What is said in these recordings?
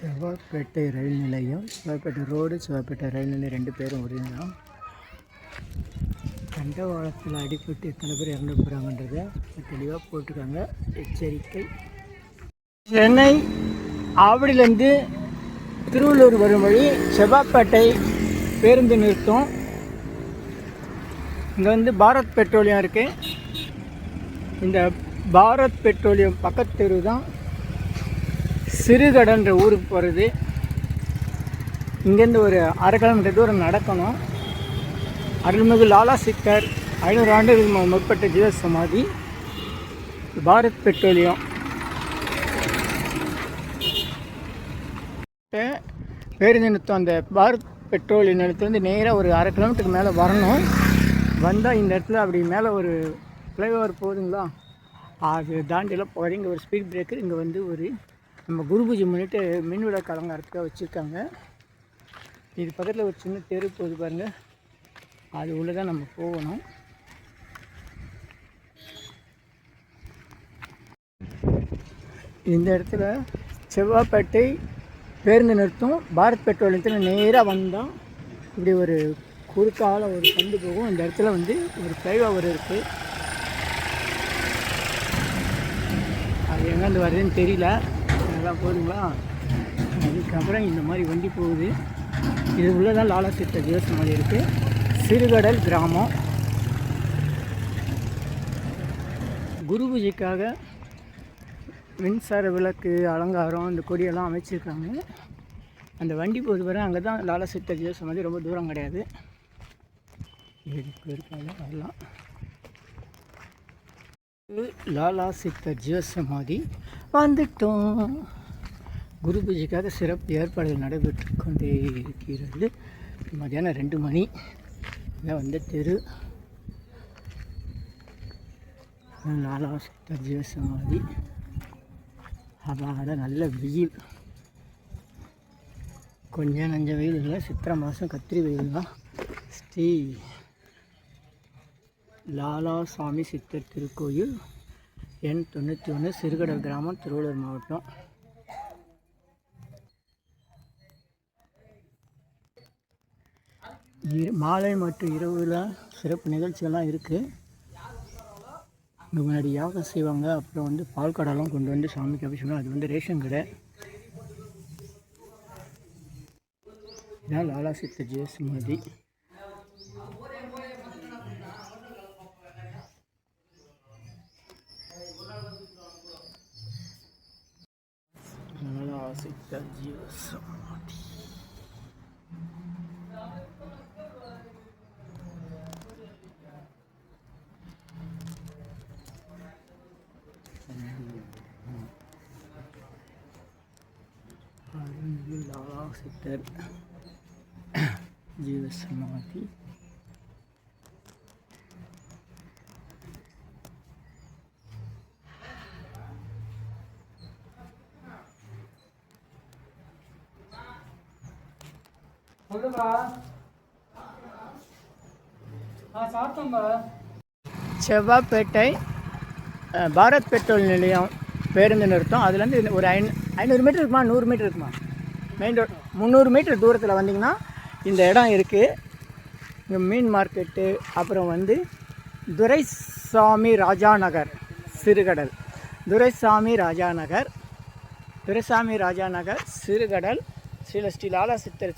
செவ்வாய்ப்பேட்டை ரயில் நிலையம், செவ்வாய்ப்பேட்டை ரோடு, செவ்வாய்ப்பேட்டை ரயில் நிலையம் 2 பேரும் ஒரே தான். தண்டவாளத்தில் அடிபட்டு எத்தனை பேர் இறந்து போகிறாங்கன்றதை தெளிவாக போட்டிருக்காங்க. எச்சரிக்கை. சென்னை ஆவடியிலேருந்து திருவள்ளூர் வரும் வழி செவ்வாய்ப்பேட்டை பேருந்து நிறுத்தம். இங்கே வந்து பாரத் பெட்ரோலியம் இருக்குது. இந்த பாரத் பெட்ரோலியம் பக்கத்து தெரு தான் சிறுகடன்ற ஊருக்கு போகிறது. இங்கேருந்து ஒரு 1/2 கிலோமீட்டர் தூரம் நடக்கணும். அருள்மிகு லாலா சித்தர் 500 ஆண்டுகளுக்கு முற்பட்ட ஜீவ சமாதி பாரத் பெட்ரோலியம். பேருந்து நிறுத்தம். அந்த பாரத் பெட்ரோலியம் நிலையத்துலேருந்து நேராக ஒரு 1/2 கிலோமீட்டருக்கு மேலே வரணும். வந்தால் இந்த இடத்துல அப்படி மேலே ஒரு ஃப்ளைஓவர் போகுதுங்களா, அது தாண்டிலாம் போகிறீங்க. இங்கே ஒரு ஸ்பீட் பிரேக்கர். இங்கே வந்து ஒரு நம்ம குரு பூஜை முன்னிட்டு மின் விளக்கு அலங்காரத்துக்காக வச்சுருக்காங்க. இது பக்கத்தில் ஒரு சின்ன தெரு போகுது பாருங்கள், அது உள்ளே தான் நம்ம போகணும். இந்த இடத்துல செவ்வாய்ப்பேட்டை பேருந்து நிறுத்தம். பாரத் பெட்ரோலியத்தில் நேராக வந்தால் இப்படி ஒரு குறுக்கால ஒரு சந்து போகும். இந்த இடத்துல வந்து ஒரு ஃப்ளைஓவர் இருக்குது. அது எங்கேருந்து வருதுன்னு தெரியல. அதெல்லாம் போதுங்களா. அதுக்கப்புறம் இந்த மாதிரி வண்டி போகுது. இது உள்ளே தான் லாலா சித்தர் ஜீவ சமாதி இருக்குது. சிறுகடல் கிராமம். குரு பூஜைக்காக மின்சார விளக்கு அலங்காரம் இந்த கொடியெல்லாம் அமைச்சிருக்காங்க. அந்த வண்டி போகுது பாருங்க, அங்கே தான் லாலா சித்தர் ஜீவ சமாதி. ரொம்ப தூரம் கிடையாது, இருக்காங்க. வரலாம். லாலா சித்தர் ஜீவ சமாதி வந்துட்டோம். குரு பூஜைக்காக சிறப்பு ஏற்பாடுகள் நடைபெற்று கொண்டே இருக்கிறது. மதியானம் 2 மணி. இதான் வந்து தெரு லாலா சித்தர் ஜீவ சமாதி. அப்பாட நல்ல வெயில், கொஞ்சம் நஞ்ச வெயில் இல்லை. சித்திரை மாதம் கத்திரி வெயில் தான். ஸ்ரீ லாலா சாமி சித்தர் திருக்கோயில், எண் 91, சிறுகடல் கிராமம், திருவள்ளூர் மாவட்டம். மாலை மற்றும் இரவில் சிறப்பு நிகழ்ச்சிகள்லாம் இருக்குது. இங்கே முன்னாடி யாகம் செய்வாங்க. அப்புறம் வந்து பால் கடைலாம் கொண்டு வந்து சாமிக்கு அபிஷேகம். அது வந்து ரேஷன் கடை. இதான் லாலா சித்தர் ஜீவ சமாதி. லாலா சித்தர் ஜீவ சமாதி. லாலா சித்தர் ஜீவ சமாதி. செவ்வாய்ப்பேட்டை பாரத் பெட்ரோல் நிலையம் பேருந்து நிறுத்தம். அதுலேருந்து ஒரு 500 மீட்டர் இருக்குமா, 100 மீட்டர் இருக்குமா, மெயின் ரோட் 300 மீட்டர் தூரத்தில் வந்திங்கன்னா இந்த இடம் இருக்குது. இங்கே மீன் மார்க்கெட்டு, அப்புறம் வந்து துரைசாமி ராஜா நகர், சிறுகடல். துரைசாமி ராஜா நகர், சிறுகடல், ஸ்ரீ லாலா சித்தர்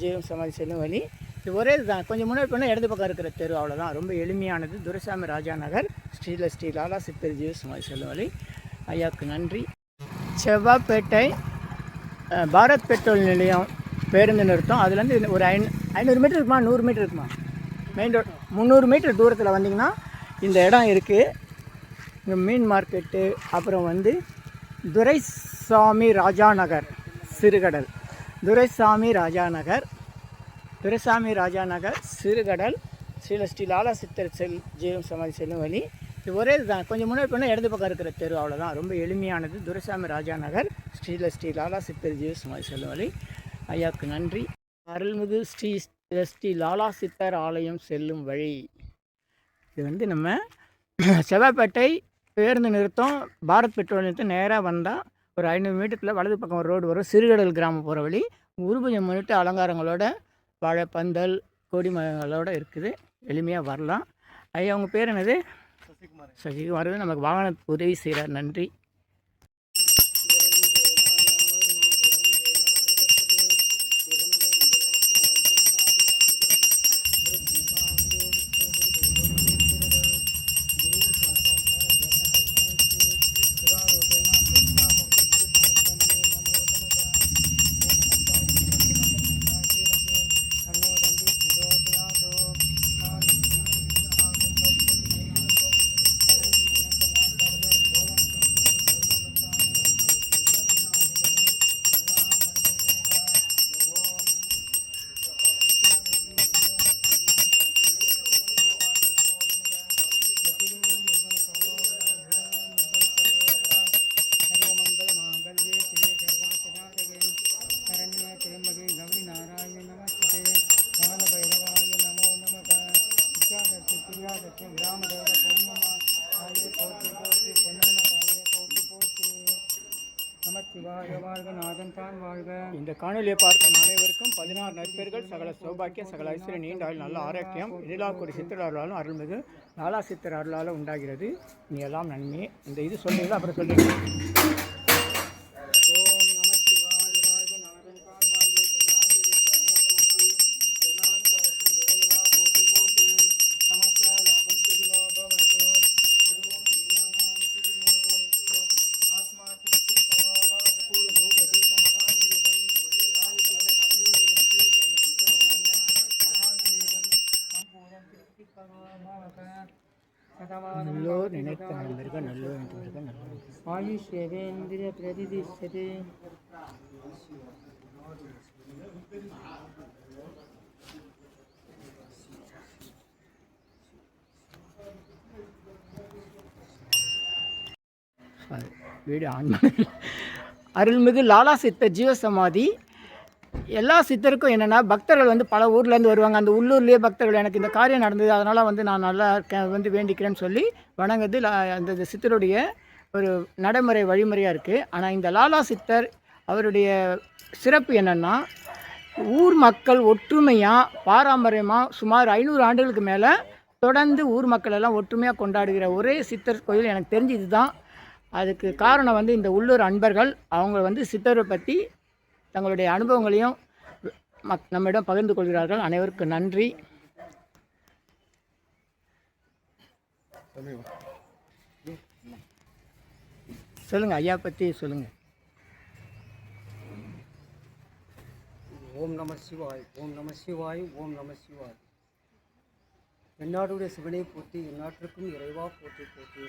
ஜீவ சமாதி செல்லும் வழி. இது ஒரே இதுதான். கொஞ்சம் முன்னாடி போனால் இடது பக்கம் இருக்கிற தெரு, அவ்வளோதான். ரொம்ப எளிமையானது. துரைசாமி ராஜா நகர், ஸ்ரீ லாலா சித்தர் ஜீவ சமாதி செல்லும் வழி. ஐயாவுக்கு நன்றி. செவ்வாய்ப்பேட்டை பாரத் பெட்ரோல் நிலையம் பேருந்து நிறுத்தம். அதுலேருந்து ஒரு 500 மீட்டர் இருக்குமா, 100 மீட்டர் இருக்குமா, மெயின் ரோட் 300 மீட்டர் தூரத்தில் வந்திங்கன்னா இந்த இடம் இருக்குது. இங்கே மீன் மார்க்கெட்டு, அப்புறம் வந்து துரைசாமி ராஜா நகர், சிறுகடல். துரைசாமி ராஜா நகர், சிறுகடல், ஸ்ரீ லாலா சித்தர் ஜீவ சமாதி செல்லும் வழி. இது ஒரே இதுதான். கொஞ்சம் முன்னாடி போனால் இடது பக்கம் இருக்கிற தெரு, அவ்வளோதான். ரொம்ப எளிமையானது. துரைசாமி ராஜா நகர், ஸ்ரீ லாலா சித்தர் ஜீவ சமாதி செல்லும் வழி. ஐயாவுக்கு நன்றி. அருள்மிகு ஸ்ரீ லாலா சித்தர் ஆலயம் செல்லும் வழி. இது வந்து நம்ம செவ்வாய்ப்பேட்டை பேருந்து நிறுத்தம் பாரத் பெட்ரோல் நிறுத்தம் நேராக வந்தால் ஒரு 500 மீட்டருக்குள்ள வலது பக்கம் ஒரு ரோடு வரும், சிறுகடல் கிராமம் போகிற வழி. குருபூஜை முன்னிட்டு அலங்காரங்களோட வாழைப்பந்தல் கொடி மரங்களோட இருக்குது. எளிமையாக வரலாம். ஐயா உங்கள் பேர் என்னது? சசிகுமார். நமக்கு வாகன உதவி செய்கிறார். நன்றி. இந்த காணொலியை பார்க்கும் அனைவருக்கும் 16 நற்பேர்கள், சகல சௌபாக்கிய, சகல ஐஸ்வர்ய, நீண்ட ஆயுள், நல்ல ஆரோக்கியம், இதிலாக்கூடி சித்தர் அருளாலும் அருள்மிகு லாலா சித்தர் அருளாலும் உண்டாகிறது. நீ எல்லாம் நன்மை. இந்த இது சொல்லுங்கள், அப்புறம் சொல்லுங்கள். நல்லோர் நினைத்த நண்பர்கள், நல்லோர் நினைத்தவர்கள், நல்லோர் ஆயுஷ்யவேந்திர பிரதிதிஷ்யதே. வீடு ஆன். அருள்மிகு லாலா சித்தர் ஜீவசமாதி. எல்லா சித்தருக்கும் என்னென்னா, பக்தர்கள் வந்து பல ஊர்லேருந்து வருவாங்க. அந்த உள்ளூர்லேயே பக்தர்கள் எனக்கு இந்த காரியம் நடந்தது, அதனால் வந்து நான் நல்லா வந்து வேண்டிக்கிறேன்னு சொல்லி வணங்குறது அந்த சித்தருடைய ஒரு நடைமுறை வழிமுறையாக இருக்குது. ஆனால் இந்த லாலா சித்தர் அவருடைய சிறப்பு என்னென்னா, ஊர் மக்கள் ஒற்றுமையாக பாரம்பரியமாக சுமார் 500 ஆண்டுகளுக்கு மேலே தொடர்ந்து ஊர் மக்கள் எல்லாம் ஒற்றுமையாக கொண்டாடுகிற ஒரே சித்தர் கோயில் எனக்கு தெரிஞ்சு இதுதான். அதுக்கு காரணம் வந்து இந்த உள்ளூர் அன்பர்கள் அவங்க வந்து சித்தரை பற்றி தங்களுடைய அனுபவங்களையும் நம்மிடம் பகிர்ந்து கொள்கிறார்கள். அனைவருக்கும் நன்றி. சொல்லுங்க ஐயா பற்றி சொல்லுங்க. ஓம் நம சிவாய், ஓம் நம சிவாய், ஓம் நம சிவாய். எந்நாடுடைய சிவனை போற்றி, எந்நாட்டிற்கும் இறைவா போற்றி போற்றி.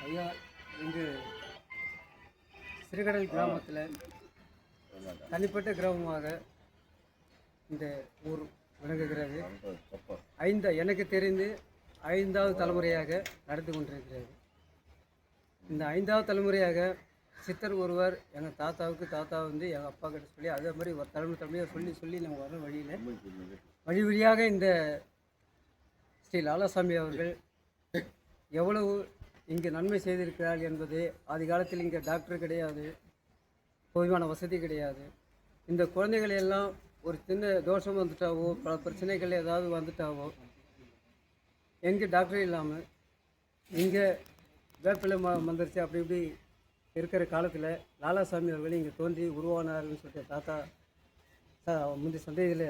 ஐயா, இங்கு சிறுகடல் கிராமத்தில் தனிப்பட்ட கிராமமாக இந்த ஊர் விளங்குகிறது. எனக்கு தெரிந்து 5வது தலைமுறையாக நடந்து கொண்டிருக்கிறது. இந்த 5வது தலைமுறையாக சித்தர் ஒருவர் எங்கள் தாத்தா வந்து எங்கள் அப்பா கிட்ட சொல்லி, அதே மாதிரி ஒரு தலைமுறையாக சொல்லி நம்ம வர வழி வழியாக இந்த ஸ்ரீ லாலாசாமி அவர்கள் எவ்வளவு இங்கு நன்மை செய்திருக்கிறார் என்பது, ஆதி காலத்தில் இங்கே டாக்டர் கிடையாது, போதுமான வசதி கிடையாது. இந்த குழந்தைகள் எல்லாம் ஒரு சின்ன தோஷம் வந்துட்டாவோ, பல பிரச்சனைகள் ஏதாவது வந்துட்டாவோ, எங்கே டாக்டர் இல்லாமல் இங்கே வேப்பிலை வந்துருச்சு அப்படி இப்படி இருக்கிற காலத்தில் லாலாசாமி அவர்கள் இங்கே தோன்றி உருவானார்னு சொல்லிட்டு தாத்தா முந்தைய சந்தையில்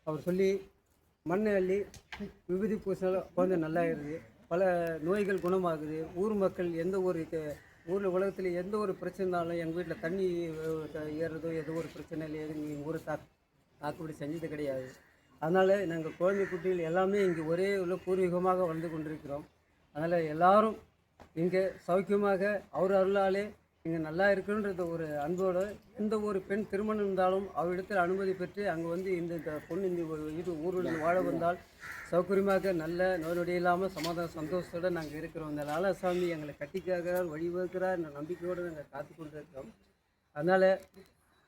அவர் சொல்லி மண் அள்ளி விபூதி பூசினாலும் குழந்தை நல்லாயிருது, பல நோய்கள் குணமாகுது. ஊர் மக்கள் எந்த ஒரு ஊரில் உலகத்தில் எந்த ஒரு பிரச்சனைனாலும் எங்கள் வீட்டில் தண்ணி ஏறுறதோ ஏதோ ஒரு பிரச்சனை இல்லை, எங்கள் ஊரை தாக்குப்படி செஞ்சது கிடையாது. அதனால் நாங்கள் குழந்தை குட்டிகள் எல்லாமே இங்கே ஒரே உள்ள பூர்வீகமாக வந்து கொண்டிருக்கிறோம். அதனால் எல்லோரும் இங்கே சௌக்கியமாக அவர் அருளாலே இங்கே நல்லா இருக்குன்றது ஒரு அன்போடு, எந்த ஒரு பெண் திருமணம் இருந்தாலும் அவரிடத்தில் அனுமதி பெற்று அங்கே வந்து இந்த பொண்ணு இந்த இது ஊரில் வாழ வந்தால் சௌகரியமாக நல்ல நோய் இல்லாமல் சந்தோஷத்தோடு நாங்கள் இருக்கிறோம். இந்த லாலாசாமி எங்களை கட்டிக்காகிறார், வழிவகுக்கிறார் என்ற நம்பிக்கையோடு நாங்கள் காத்து கொண்டு இருக்கிறோம். அதனால்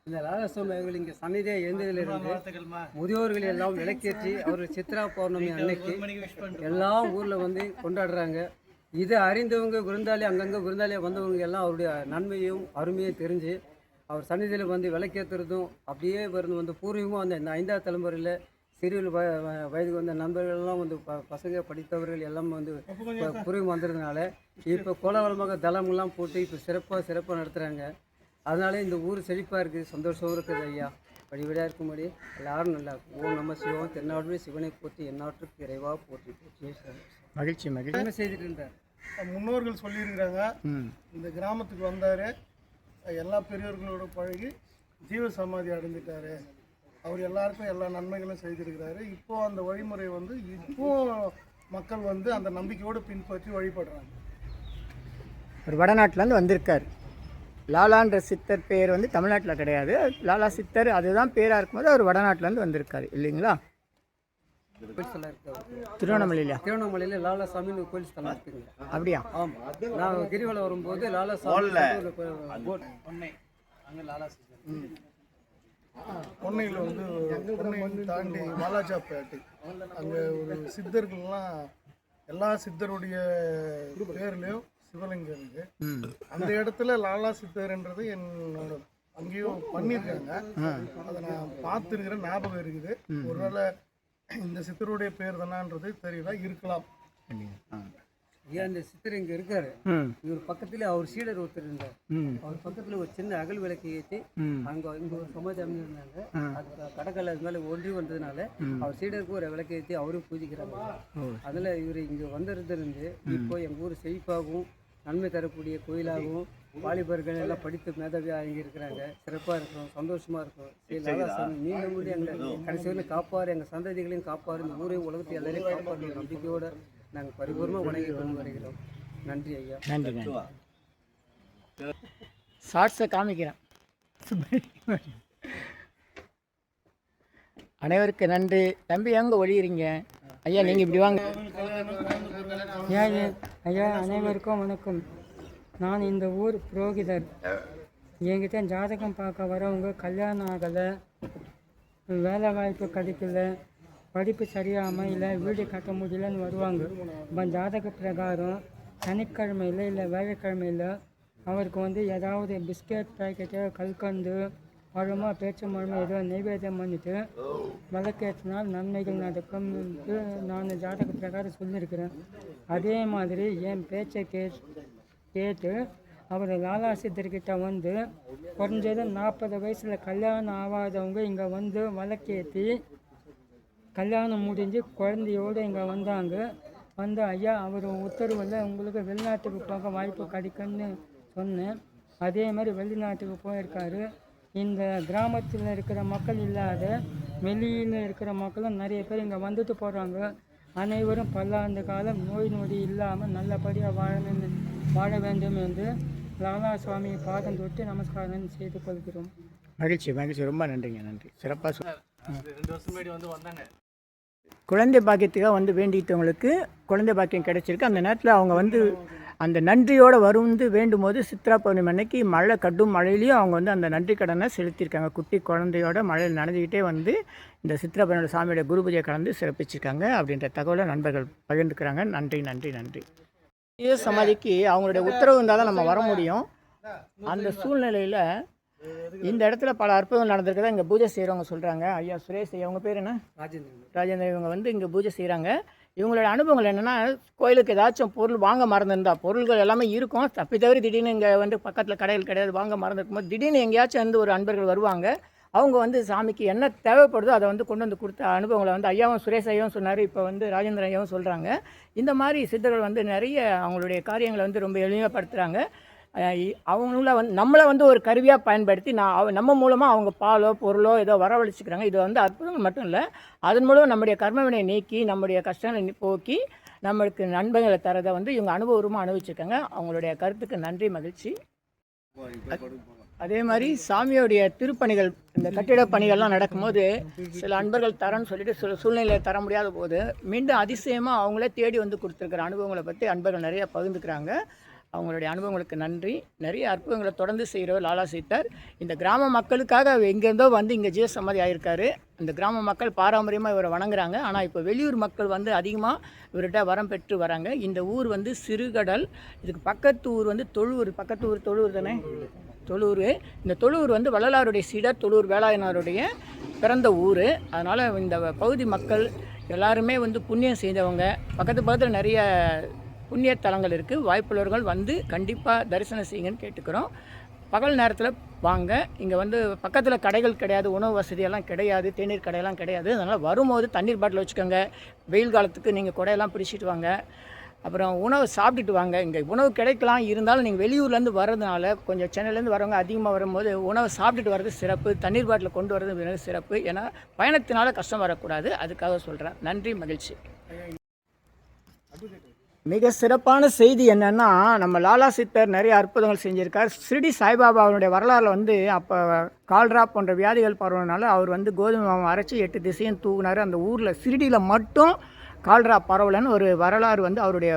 இந்த லாலாசாமி அவர்கள் இங்கே சன்னிதியாக எழுந்ததிலிருந்து முதியோர்கள் எல்லாம் விளக்கேற்றி அவர் சித்ரா பௌர்ணமி அன்னைக்கு எல்லாம் ஊரில் வந்து கொண்டாடுறாங்க. இதை அறிந்தவங்க விருந்தாளி அங்கங்கே விருந்தாளியாக வந்தவங்க எல்லாம் அவருடைய நன்மையும் அருமையும் தெரிஞ்சு அவர் சன்னிதியில் வந்து விளக்கேற்றுறதும் அப்படியே வந்து பூர்வீகமாக வந்து இந்த 5ஆவது தலைமுறையில் சிறிய வயதுக்கு வந்த நண்பர்கள்லாம் வந்து பசங்க படித்தவர்கள் எல்லாம் வந்து பூர்வீகம் வந்ததுனால இப்போ கோலாகலமாக தளமெல்லாம் போட்டு இப்போ சிறப்பாக நடத்துகிறாங்க. அதனால இந்த ஊர் செழிப்பாக இருக்குது, சந்தோஷம் இருக்குது. ஐயா வழிவிடையாக இருக்கும்படி எல்லாரும் நல்லா ஓம் நம்ம சிவம் தென்னாடுடைய சிவனை போற்றி எந்நாட்டுக்கு இறைவா போற்றி மகிழ்ச்சி என்ன செய்துட்டு இருந்தார். முன்னோர்கள் சொல்லியிருக்கிறாங்க, இந்த கிராமத்துக்கு வந்தார், எல்லா பெரியவர்களோட பழகி ஜீவ சமாதி அடைஞ்சிட்டாரு, அவர் எல்லாருக்கும் எல்லா நன்மைகளும் செய்திருக்கிறாரு. இப்போது அந்த வழிமுறை வந்து இப்போ மக்கள் வந்து அந்த நம்பிக்கையோடு பின்பற்றி வழிபடுறாங்க. ஒரு வடநாட்டிலேருந்து வந்திருக்கார். லாலான்ற சித்தர் பேர் வந்து தமிழ்நாட்டில் கிடையாது, லாலா சித்தர் அதுதான் பேராக இருக்கும்போது அவர் வடநாட்டிலேருந்து வந்திருக்காரு இல்லைங்களா? திருவண்ணாமலையில் லாலாசாமின்னு ஒரு கோயில் ஸ்தலம் இருக்குங்க. அப்படியா? ஆமாம், நான் கிரிவலம் வரும்போது லாலாசாமி அங்கே லாலாசாமி பொன்னையில் வந்து தாண்டி வாலாஜாப்பேட்டை அங்கே ஒரு சித்தர்கள்லாம் எல்லா சித்தருடைய பேர்லேயும் சிவலிங்கம் இருக்குது. அந்த இடத்துல லாலா சித்தர்ன்றது என்னோட அங்கேயும் பண்ணியிருக்காங்க. அதை நான் பார்த்துருக்கிற ஞாபகம் இருக்குது. ஒருவேளை இந்த சித்தருடைய பேர் தானான்றது தெரியல, இருக்கலாம். ஏன் இந்த சித்தர் இங்கே இருக்காரு, இவர் பக்கத்துல அவர் சீடர் ஒருத்தர் இருந்தார். அவர் பக்கத்துல ஒரு சின்ன அகல் விளக்கு ஏற்றி அங்கே இங்கே ஒரு சமாதி அமைஞ்சிருந்தாங்க. அது கடற்கரை அது மேலே ஒன்றி வந்ததுனால அவர் சீடருக்கு ஒரு விளக்கு ஏற்றி அவரும் பூஜிக்கிறாங்க. அதில் இவர் இங்கே வந்திருந்து இப்போ எங்கள் ஊர் செழிப்பாகவும் நன்மை தரக்கூடிய கோயிலாகவும் வாலிபர்கள் எல்லாம் படித்து மேதாவியாக இங்கே இருக்கிறாங்க. சிறப்பாக இருக்கிறோம், சந்தோஷமாக இருக்கும். சரி லாலாசாமி நீங்கள் கூட எங்களை கடைசி வரையும் காப்பார், எங்கள் சந்ததிகளையும் காப்பார், இந்த ஊரையும் உலகத்தை எல்லாரையும் காப்பாற்ற நம்பிக்கையோடு நாங்கள் பரிபூர்ணமாக வணங்கி கொண்டு வருகிறோம். நன்றி ஐயா. நன்றி. ஷார்ட்ஸை காமிக்கிறேன். அனைவருக்கு நன்றி. தம்பி எங்கே ஒழிகிறீங்க ஐயா? நீங்கள் இப்படி வாங்க ஐயா. அனைவருக்கும் வணக்கம். நான் இந்த ஊர் புரோகிதர். என்கிட்ட ஜாதகம் பார்க்க வரவங்க கல்யாணம் ஆகலை, வேலை வாய்ப்பு கிடைக்கல, படிப்பு சரியாக அமையல, வீடு கட்ட முடியலன்னு வருவாங்க. இப்போ ஜாதக பிரகாரம் சனிக்கிழமையில் இல்லை வேலைக்கிழமையில் அவருக்கு வந்து ஏதாவது பிஸ்கெட் பேக்கெட்டு, கல்கண்டு, பழமா பேச்சு மழமா ஏதோ நைவேத்தியம் பண்ணிவிட்டு விளக்கேற்றினால் நன்மைகள் நடக்கும் என்று நான் ஜாதக பிரகாரம் சொல்லியிருக்கிறேன். அதே மாதிரி என் பேச்சை கேட்டு அவர் லாலா சித்தர்கிட்ட வந்து குறைஞ்சது 40 வயசில் கல்யாணம் ஆகாதவங்க இங்கே வந்து விளக்கேற்றி கல்யாணம் முடிஞ்சு குழந்தையோடு இங்கே வந்தாங்க. வந்து ஐயா அவர் உத்தரவில் உங்களுக்கு வெளிநாட்டுக்கு போக வாய்ப்பு கிடைக்குன்னு சொன்னேன். அதே மாதிரி வெளிநாட்டுக்கு போயிருக்காரு. இந்த கிராமத்தில் இருக்கிற மக்கள் இல்லாத வெளியில் இருக்கிற மக்களும் நிறைய பேர் இங்கே வந்துட்டு போகிறாங்க. அனைவரும் பல்லாண்டு காலம் நோய் நொடி இல்லாமல் நல்லபடியாக வாழ வேண்டும் என்று லாலா சுவாமி பாதம் தொட்டு நமஸ்காரம் செய்து கொள்கிறோம். மகிழ்ச்சி. ரொம்ப நன்றிங்க. நன்றி. சிறப்பாக 2 வருஷம் முன்னாடி வந்து வந்தாங்க. குழந்தை பாக்கியத்துக்காக வந்து வேண்டிட்டவங்களுக்கு குழந்தை பாக்கியம் கிடைச்சிருக்கு. அந்த நேரத்தில் அவங்க வந்து அந்த நன்றியோடு வந்து வேண்டும் போது சித்ரா பௌர்ணமி அன்னைக்கு கடும் மழையிலையும் அவங்க வந்து அந்த நன்றி கடனை செலுத்தியிருக்காங்க. குட்டி குழந்தையோட மழையில் நனைஞ்சிக்கிட்டே வந்து இந்த சித்ரா பௌர்ணமி சாமியோட குரு பூஜையை கலந்து சிறப்பிச்சிருக்காங்க அப்படின்ற தகவலை நண்பர்கள் பகிர்ந்துக்கிறாங்க. நன்றி. சமாதிக்கு அவங்களுடைய உத்தரவு இருந்தால் தான் நம்ம வர முடியும். அந்த சூழ்நிலையில் இந்த இடத்துல பல அற்புதங்கள் நடந்திருக்குதா இங்கே பூஜை செய்கிறவங்க சொல்கிறாங்க. ஐயா சுரேஷ், அவங்க பேர் என்ன? ராஜேந்திரன். இவங்க வந்து இங்கே பூஜை செய்கிறாங்க. இவங்களோட அனுபவங்கள் என்னென்னா, கோயிலுக்கு ஏதாச்சும் பொருள் வாங்க மறந்துருந்தா, பொருள்கள் எல்லாமே இருக்கும், தப்பி தவிர திடீர்னு இங்கே வந்து பக்கத்தில் கடைகள் கிடையாது, வாங்க மறந்துருக்கும்போது திடீர்னு எங்கேயாச்சும் வந்து ஒரு அன்பர்கள் வருவாங்க. அவங்க வந்து சாமிக்கு என்ன தேவைப்படுதோ அதை வந்து கொண்டு வந்து கொடுத்த அனுபவங்களை வந்து ஐயாவும் சுரேஷ் ஐயாவும் சொன்னார். இப்போ வந்து ராஜேந்திரன் ஐயாவும் சொல்கிறாங்க. இந்த மாதிரி சித்தர்கள் வந்து நிறைய அவங்களுடைய காரியங்களை வந்து ரொம்ப எளிமைப்படுத்துகிறாங்க. அவங்கள வந்து நம்மளை வந்து ஒரு கருவியாக பயன்படுத்தி நம்ம மூலமாக அவங்க பாலோ பொருளோ ஏதோ வரவழைச்சிக்கிறாங்க. இது வந்து அற்புதங்கள் மட்டும் இல்லை, அதன் மூலம் நம்முடைய கர்மவினை நீக்கி நம்முடைய கஷ்டங்களை போக்கி நம்மளுக்கு நண்பர்களை தரதை வந்து இவங்க அனுபவமாக அனுபவிச்சிருக்காங்க. அவங்களுடைய கருத்துக்கு நன்றி, மகிழ்ச்சி. அதே மாதிரி சாமியோடைய திருப்பணிகள், இந்த கட்டிட பணிகள்லாம் நடக்கும்போது சில அன்பர்கள் தரேன்னு சொல்லிட்டு சில சூழ்நிலையை தர முடியாத போது மீண்டும் அதிசயமாக அவங்களே தேடி வந்து கொடுத்துருக்குற அனுபவங்களை பற்றி அன்பர்கள் நிறையா பகிர்ந்துக்கிறாங்க. அவங்களுடைய அனுபவங்களுக்கு நன்றி. நிறைய அற்புதங்களை தொடர்ந்து செய்கிறவர் லாலா சித்தர். இந்த கிராம மக்களுக்காக எங்கேருந்தோ வந்து இங்கே ஜீவ சமாதி ஆகியிருக்காரு. இந்த கிராம மக்கள் பாரம்பரியமாக இவரை வணங்குறாங்க. ஆனால் இப்போ வெளியூர் மக்கள் வந்து அதிகமாக இவர்கிட்ட வரம் பெற்று வராங்க. இந்த ஊர் வந்து சிறுகடல். இதுக்கு பக்கத்து ஊர் வந்து தொழுவூர். பக்கத்து ஊர் தொழுவூர் தானே? தொழுவூர். இந்த தொழுவூர் வந்து வள்ளலாருடைய சீடர் தொழுவூர் வேலாயனாருடைய பிறந்த ஊர். அதனால் இந்த பகுதி மக்கள் எல்லாருமே வந்து புண்ணியம் செய்தவங்க. பக்கத்தில் நிறைய புண்ணிய தலங்கள் இருக்குது. வாய்ப்புள்ளவர்கள் வந்து கண்டிப்பாக தரிசனம் செய்யுங்கன்னு கேட்டுக்கிறோம். பகல் நேரத்தில் வாங்க. இங்கே வந்து பக்கத்தில் கடைகள் கிடையாது, உணவு வசதியெல்லாம் கிடையாது, தேநீர் கடையெல்லாம் கிடையாது. அதனால் வரும்போது தண்ணீர் பாட்டில் வச்சுக்கோங்க. வெயில் காலத்துக்கு நீங்கள் குடையெல்லாம் பிடிச்சிட்டு வாங்க. அப்புறம் உணவு சாப்பிட்டுட்டு வாங்க. இங்கே உணவு கிடைக்கலாம், இருந்தாலும் நீங்கள் வெளியூர்லேருந்து வர்றதுனால கொஞ்சம் சென்னையிலேருந்து வரவங்க அதிகமாக வரும்போது உணவை சாப்பிட்டுட்டு வர்றது சிறப்பு. தண்ணீர் பாட்டில் கொண்டு வர்றது மிக சிறப்பு. ஏன்னா பயணத்தினால கஷ்டம் வரக்கூடாது. அதுக்காக சொல்கிறேன். நன்றி, மகிழ்ச்சி. மிக சிறப்பான செய்தி என்னென்னா, நம்ம லாலா சித்தர் நிறைய அற்புதங்கள் செஞ்சுருக்கார். ஷிரடி சாய்பாபாவுடைய வரலாறில் வந்து அப்போ கால்ரா போன்ற வியாதிகள் பரவுனால அவர் வந்து கோதுமை மாவு அரைச்சி 8 திசையும் தூக்குனார். அந்த ஊரில் ஷிரடியில் மட்டும் கால்ரா பரவலன்னு ஒரு வரலாறு வந்து அவருடைய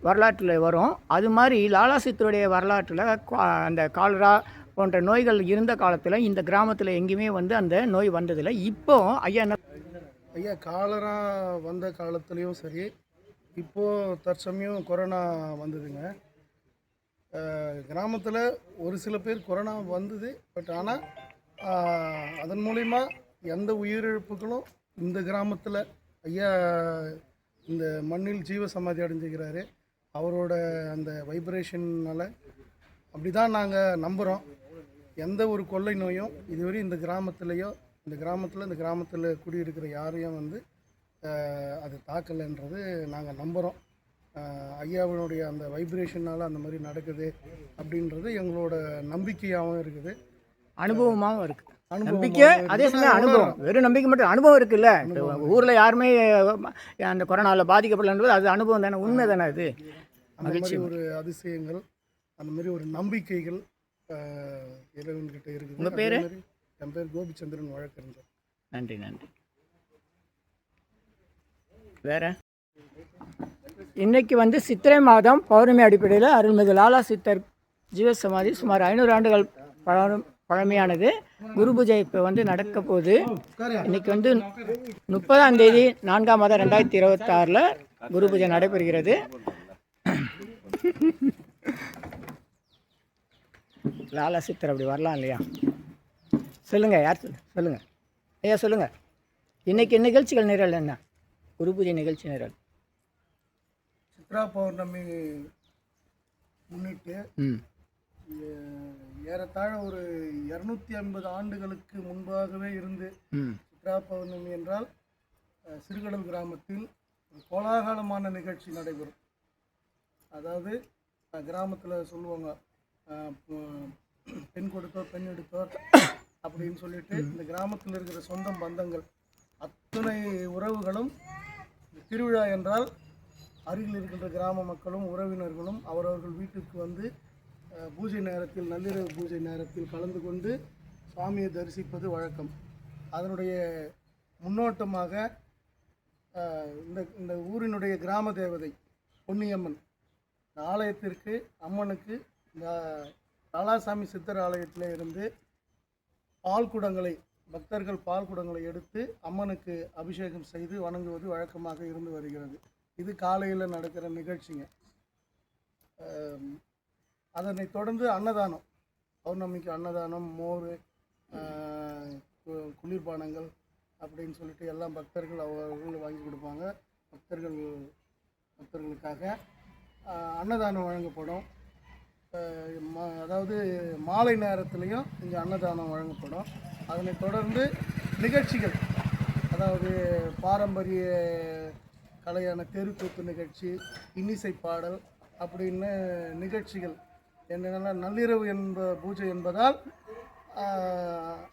வரலாற்றில் வரும். அது மாதிரி லாலா சித்தருடைய வரலாற்றில் அந்த கால்ரா போன்ற நோய்கள் இருந்த காலத்தில் இந்த கிராமத்தில் எங்கேயுமே வந்து அந்த நோய் வந்ததில்லை. இப்போ ஐயா காலரா வந்த காலத்துலேயும் சரி, இப்போது தற்சமயம் கொரோனா வந்ததுங்க. கிராமத்தில் ஒரு சில பேர் கொரோனா வந்தது. பட் ஆனால் அதன் மூலிமா எந்த உயிரிழப்புகளும் இந்த கிராமத்தில் ஐயா இந்த மண்ணில் ஜீவ சமாதி அடைஞ்சிக்கிறாரு. அவரோட அந்த வைப்ரேஷனால் அப்படி தான் நாங்கள் நம்புகிறோம். எந்த ஒரு கொள்ளை நோயும் இதுவரை இந்த கிராமத்தில் குடியிருக்கிற யாரையும் வந்து அது தாக்கலைன்றது நாங்கள் நம்புகிறோம். ஐயாவினுடைய அந்த வைப்ரேஷனால் அந்த மாதிரி நடக்குது அப்படின்றது எங்களோட நம்பிக்கையாகவும் இருக்குது, அனுபவமாகவும் இருக்குது. நம்பிக்கை அதே சமயம் அனுபவம். வெறும் நம்பிக்கை மட்டும் அனுபவம் இருக்குல்ல. ஊரில் யாருமே அந்த கொரோனாவில் பாதிக்கப்படலன்றது அது அனுபவம் தானே, உண்மை தானே. அது அந்த மாதிரி ஒரு அதிசயங்கள், அந்த மாதிரி ஒரு நம்பிக்கைகள் இறைவன்கிட்ட இருக்குது. உங்கள் பேர்? என் பேர் கோபிச்சந்திரன், வழக்கறிஞர். நன்றி நன்றி. வேற இன்னைக்கு வந்து சித்திரை மாதம் பௌர்ணமி அடிப்படையில் அருள்மிகு லாலா சித்தர் ஜீவசமாதி சுமார் 500 ஆண்டுகள் பழமையானது. குரு பூஜை இப்போ வந்து நடக்க போகுது. இன்னைக்கு வந்து 30ஆம் தேதி 4ஆம் மாதம் 2026 குரு பூஜை நடைபெறுகிறது. லாலா சித்தர் அப்படி வரலாம் இல்லையா? சொல்லுங்கள், யார் சொல்லுங்கள் ஐயா, சொல்லுங்கள். இன்றைக்கி நிகழ்ச்சிகள் நிரல் என்ன? குரு பூஜை நிகழ்ச்சி நிரல். சித்ரா பௌர்ணமி முன்னிட்டு ஏறத்தாழ ஒரு 250 ஆண்டுகளுக்கு முன்பாகவே இருந்து சித்ரா பௌர்ணமி என்றால் சிறுகடல் கிராமத்தில் கோலாகலமான நிகழ்ச்சி நடைபெறும். அதாவது கிராமத்தில் சொல்லுவாங்க, பெண் கொடுத்தோர் பெண் எடுத்தோர் அப்படின்னு சொல்லிட்டு இந்த கிராமத்தில் இருக்கிற சொந்த பந்தங்கள் அத்தனை உறவுகளும் திருவிழா என்றால் அருகில் இருக்கின்ற கிராம மக்களும் உறவினர்களும் அவரவர்கள் வீட்டுக்கு வந்து பூஜை நேரத்தில், நள்ளிரவு பூஜை நேரத்தில் கலந்து கொண்டு சுவாமியை தரிசிப்பது வழக்கம். அதனுடைய முன்னோட்டமாக இந்த ஊரினுடைய கிராம தேவதை பொன்னியம்மன் ஆலயத்திற்கு, அம்மனுக்கு இந்த லாலாசாமி சித்தர் ஆலயத்தில் இருந்து பால் குடங்களை, பக்தர்கள் பால் குடங்களை எடுத்து அம்மனுக்கு அபிஷேகம் செய்து வணங்குவது வழக்கமாக இருந்து வருகிறது. இது காலையில் நடக்கிற நிகழ்ச்சிங்க. அதனை தொடர்ந்து அன்னதானம், பௌர்ணமிக்கு அன்னதானம், மோர், குளிர்பானங்கள் அப்படின்னு சொல்லிட்டு எல்லாம் பக்தர்கள் அவர்கள் வாங்கி கொடுப்பாங்க. பக்தர்களுக்காக அன்னதானம் வழங்கப்படும். அதாவது மாலை நேரத்துலேயும் இங்கே அன்னதானம் வழங்கப்படும். அதனை தொடர்ந்து நிகழ்ச்சிகள், அதாவது பாரம்பரிய கலையான தெருக்கூத்து நிகழ்ச்சி, இன்னிசை பாடல் அப்படின்னு நிகழ்ச்சிகள் என்னென்னா நள்ளிரவு பூஜை என்பதால்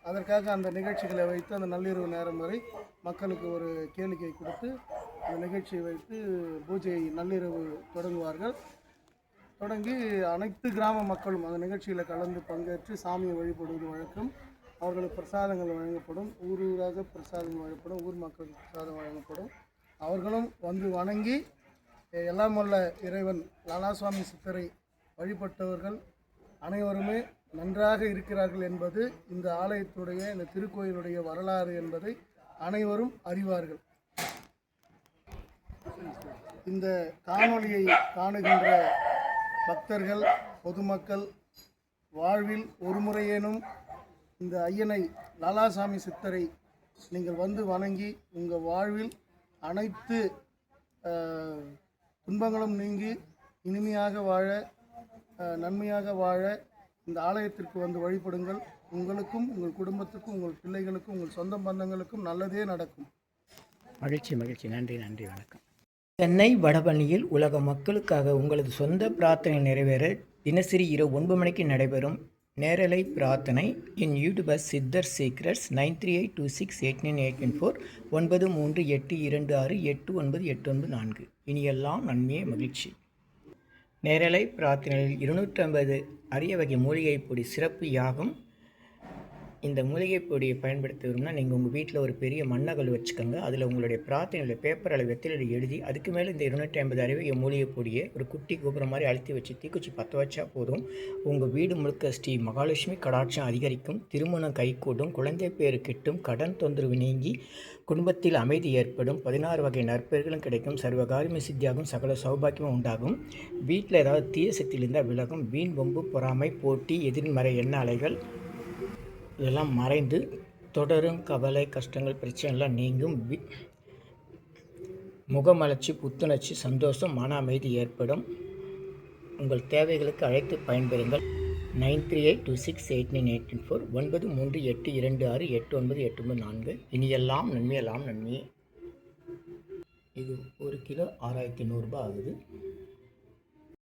அதற்காக அந்த நிகழ்ச்சிகளை வைத்து அந்த நள்ளிரவு நேரம் வரை மக்களுக்கு ஒரு கேளிக்கை கொடுத்து அந்த நிகழ்ச்சியை வைத்து பூஜையை நள்ளிரவு தொடங்குவார்கள். தொடங்கி அனைத்து கிராம மக்களும் அந்த நிகழ்ச்சியில் கலந்து பங்கேற்று சாமியை வழிபடுவது வழக்கம். அவர்களுக்கு பிரசாதங்கள் வழங்கப்படும். ஊராக பிரசாதம் வழங்கப்படும். ஊர் மக்களுக்கு பிரசாதம் வழங்கப்படும். அவர்களும் வந்து வணங்கி எல்லாம் வல்ல இறைவன் லாலாசுவாமி சித்தரை வழிபட்டவர்கள் அனைவருமே நன்றாக இருக்கிறார்கள் என்பது இந்த ஆலயத்துடைய, இந்த திருக்கோயிலுடைய வரலாறு என்பதை அனைவரும் அறிவார்கள். இந்த காணொளியை காணுகின்ற பக்தர்கள், பொதுமக்கள் வாழ்வில் ஒரு முறையேனும் இந்த ஐயனை, லாலாசாமி சித்தரை நீங்கள் வந்து வணங்கி உங்கள் வாழ்வில் அனைத்து துன்பங்களும் நீங்கி இனிமையாக வாழ, நன்மையாக வாழ இந்த ஆலயத்திற்கு வந்து வழிபடுங்கள். உங்களுக்கும், உங்கள் குடும்பத்துக்கும், உங்கள் பிள்ளைகளுக்கும், உங்கள் சொந்த பந்தங்களுக்கும் நல்லதே நடக்கும். மகிழ்ச்சி மகிழ்ச்சி. நன்றி நன்றி. வணக்கம். சென்னை வடபழனியில் உலக மக்களுக்காக உங்களது சொந்த பிரார்த்தனை நிறைவேற தினசரி இரவு 9 மணிக்கு நடைபெறும் நேரலை பிரார்த்தனை இன் யூடியூபர் சித்தர் சீக்ரெட்ஸ் 9382689814 9382268984. இனியெல்லாம் நன்மையே மகிழ்ச்சி. நேரலை பிரார்த்தனையில் 250 அரிய வகை மூலிகை பொடி சிறப்பு யாகம். இந்த மூலிகை பொடியை பயன்படுத்த விரும்பினா நீங்கள் உங்கள் வீட்டில் ஒரு பெரிய மண்ணகல் வச்சுக்கோங்க. அதில் உங்களுடைய பிரார்த்தனையில் பேப்பர் அளவு வெத்திலை எழுதி அதுக்கு மேலே இந்த 250 அரிய மூலிகை பொடியை ஒரு குட்டி கோபுரம் மாதிரி அழுத்தி வச்சு தீக்குச்சி பற்ற வச்சா போதும். உங்கள் வீடு முழுக்க ஸ்ரீ மகாலட்சுமி கடாட்சம் அதிகரிக்கும், திருமணம் கைகூடும், குழந்தை பேரு கிட்டும், கடன் தொந்தரவு நீங்கி குடும்பத்தில் அமைதி ஏற்படும், 16 வகை நற்பெயர்களும் கிடைக்கும், சர்வகாரியம சித்தியாகும், சகல சௌபாக்கியமும் உண்டாகும், வீட்டில் ஏதாவது தீய சக்தியில் இருந்தால் விலகும், வீண் வம்பு பொறாமை போட்டி எதிர்மறை எண்ண அலைகள் இதெல்லாம் மறைந்து தொடரும் கவலை கஷ்டங்கள் பிரச்சனைலாம் நீங்கும், முகமலர்ச்சி புத்துணர்ச்சி சந்தோஷம் மன அமைதி ஏற்படும். உங்கள் தேவைகளுக்கு அழைத்து பயன்பெறுங்கள். 9382689814 9382268984. இனியெல்லாம் நன்மையெல்லாம் நன்மையே. இது 1 கிலோ 6100 ரூபாய் ஆகுது.